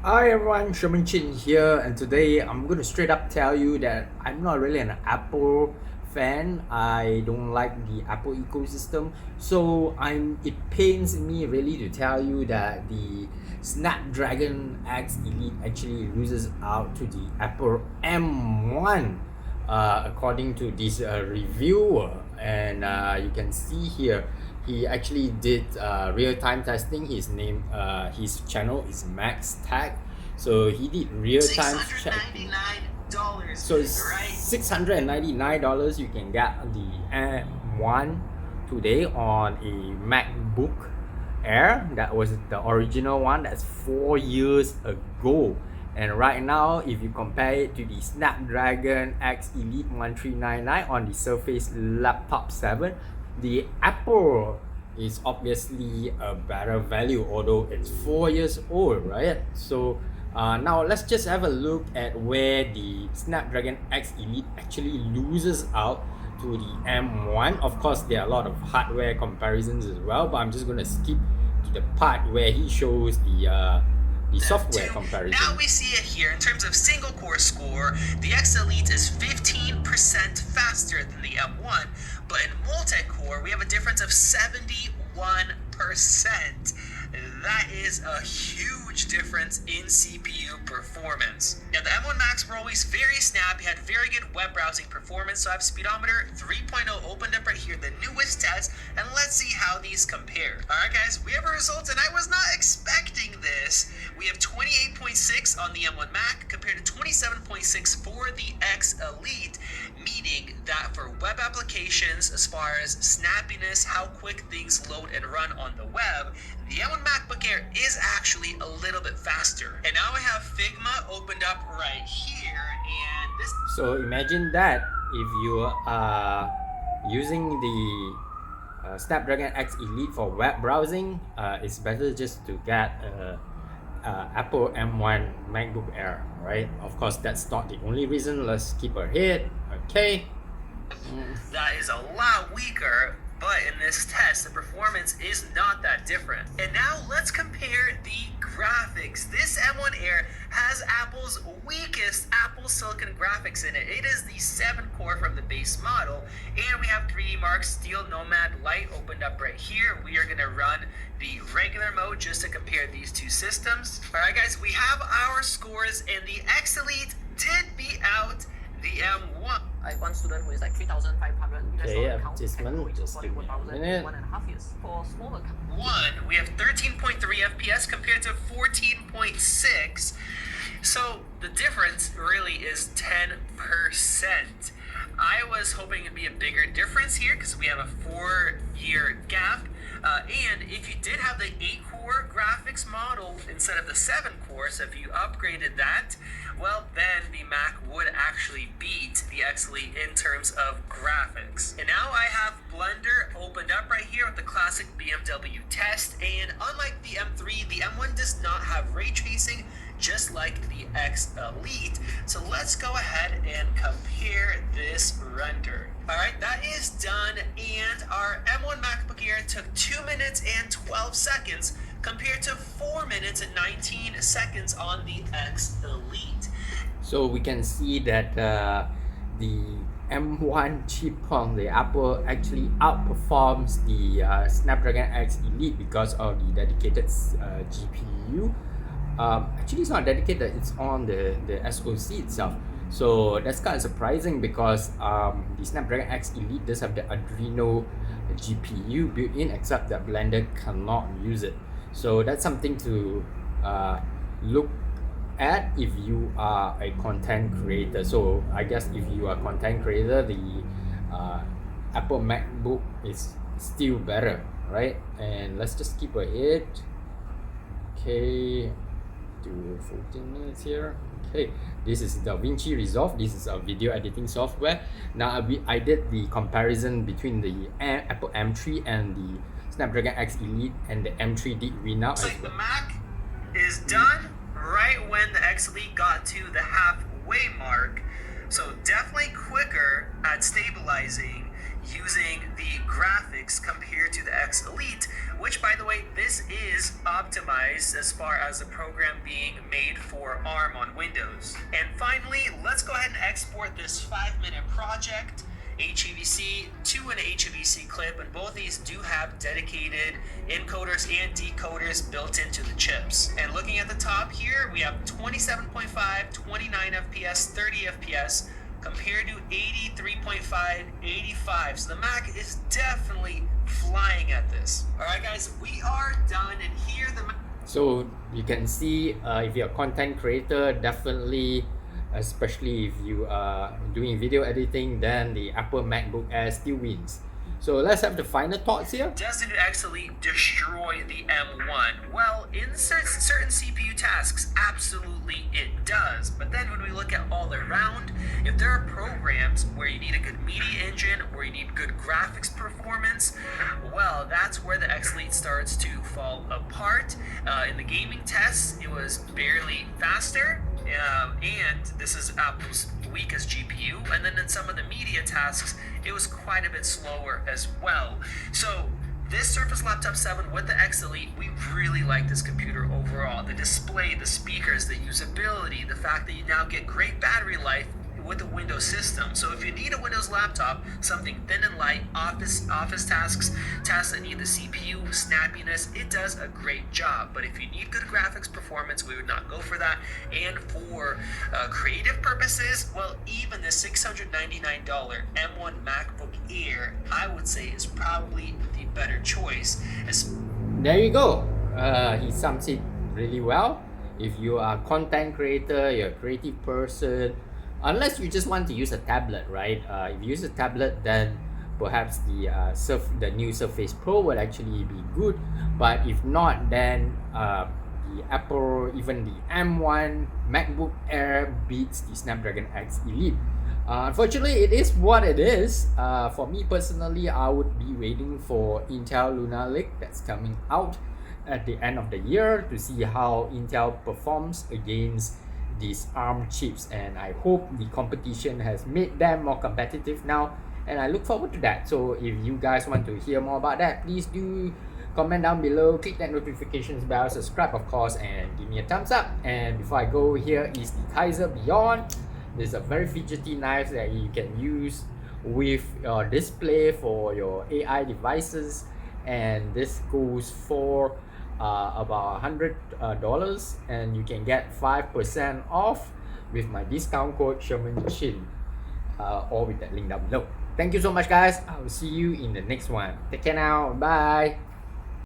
Hi everyone, Sherman Chin here, and today I'm going to straight up tell you that I'm not really an Apple fan. I don't like the Apple ecosystem, so it pains me really to tell you that the Snapdragon X Elite actually loses out to the Apple M1, according to this reviewer. And you can see here he actually did real-time testing. His channel is Max Tag, so he did real-time checking. So it's $699. You can get the M1 today on a MacBook Air. That was the original one. That's 4 years ago. And right now, if you compare it to the Snapdragon X Elite 1399 on the Surface Laptop 7, the Apple is obviously a better value, although it's 4 years old, right? So now let's just have a look at where the Snapdragon X Elite actually loses out to the M1. Of course, there are a lot of hardware comparisons as well, but I'm just going to skip to the part where he shows the software comparison. Now we see it here in terms of single core score. The X Elite is 15% faster than the M1, but in multi-core we have a difference of 71%. That is a huge difference in CPU performance. Now the M1 Max were always very snappy, had very good web browsing performance, so I have speedometer 3.0 opened up right here, the newest test, and let's see how these compare. Alright guys, we have our results, and I was not expecting this. We have 28.6 on the M1 Mac compared to 27.6 for the X Elite, meaning that for web applications, as far as snappiness, how quick things load and run on the web, the M1 MacBook Air is actually a little bit faster. And now I have Figma opened up right here, and this... So imagine that if you are using the Snapdragon X Elite for web browsing, it's better just to get Apple M1 MacBook Air, right? Of course, that's not the only reason. Let's skip ahead. Okay. That is a lot weaker, but in this test, the performance is not that different. And now let's compare the graphics. This M1 Air has Apple's weakest Apple Silicon graphics in it. It is the 7-core from the base model, and we have 3D Mark Steel Nomad Lite opened up right here. We are going to run the regular mode just to compare these two systems. Alright guys, we have our scores, and the X Elite did beat out the M1. I have one student who is like 3,500 Okay, count and going to just give me a 41,000 in minute. 1.5 years. For smaller We have 13.3 FPS compared to 14.6. So the difference really is 10%. I was hoping it'd be a bigger difference here because we have a 4-year gap. And if you did have the 8-core graphics model instead of the 7-core, so if you upgraded that, well, then the Mac would actually beat the X Elite in terms of graphics. And now I have Blender opened up right here with the classic BMW test. And unlike the M3, the M1 does not have ray tracing, just like the X Elite. So let's go ahead and compare this render. Alright, that is done, and our M1 MacBook Air took 2 minutes and 12 seconds compared to 4 minutes and 19 seconds on the X Elite. So we can see that the M1 chip on the Apple actually outperforms the Snapdragon X Elite because of the dedicated GPU. Actually, it's not dedicated, it's on the SoC itself. So that's kind of surprising because the Snapdragon X Elite does have the Adreno GPU built in, except that Blender cannot use it. So that's something to look at if you are a content creator. So I guess if you are a content creator, the Apple MacBook is still better, right? And let's just skip ahead. Okay, to 14 minutes here. Okay, this is DaVinci Resolve. This is a video editing software. Now I did the comparison between the Apple M3 and the Snapdragon X Elite, and the M3 did win out. Looks like the Mac is done right when the X Elite got to the halfway mark. So definitely quicker at stabilizing. using the graphics compared to the X Elite, which, by the way, this is optimized as far as the program being made for ARM on Windows. And finally, let's go ahead and export this 5-minute project, HEVC to an HEVC clip, and both these do have dedicated encoders and decoders built into the chips. And looking at the top here, we have 27.5, 29 FPS, 30 FPS, compared to 83.5, 85. So the Mac is definitely flying at this. Alright guys, we are done, and here the Mac. So you can see if you're a content creator, definitely, especially if you are doing video editing, then the Apple MacBook Air still wins. So let's have the final thoughts here. Does the X Elite destroy the M1? Well, in certain CPU tasks, absolutely it does. But then when we look at all around, if there are programs where you need a good media engine, where you need good graphics performance, well, that's where the X Elite starts to fall apart. In the gaming tests, it was barely faster. And this is Apple's weakest GPU, and then in some of the media tasks it was quite a bit slower as well. So this Surface Laptop 7 with the X Elite, we really like this computer overall. The display, the speakers, the usability, the fact that you now get great battery life with the Windows system. So if you need a Windows laptop, something thin and light, office tasks that need the CPU snappiness, it does a great job. But if you need good graphics performance, we would not go for that. And for creative purposes, well, even the $699 M1 MacBook Air, I would say, is probably the better choice. There you go. He sums it really well. If you are a content creator, you're a creative person, unless you just want to use a tablet, right? If you use a tablet, then perhaps the new Surface Pro would actually be good. But if not, then the Apple, even the M1 MacBook Air beats the Snapdragon X Elite. Unfortunately, it is what it is. For me personally, I would be waiting for Intel Lunar Lake that's coming out at the end of the year to see how Intel performs against these ARM chips, and I hope the competition has made them more competitive now, and I look forward to that. So if you guys want to hear more about that, please do comment down below, click that notifications bell, subscribe of course, and give me a thumbs up. And before I go, here is the Kaiser Beyond. This is a very fidgety knife that you can use with your display for your AI devices, and this goes for about $100, and you can get 5% off with my discount code ShermanChin, or with that link down below. Thank you so much guys. I will see you in the next one. Take care now. Bye.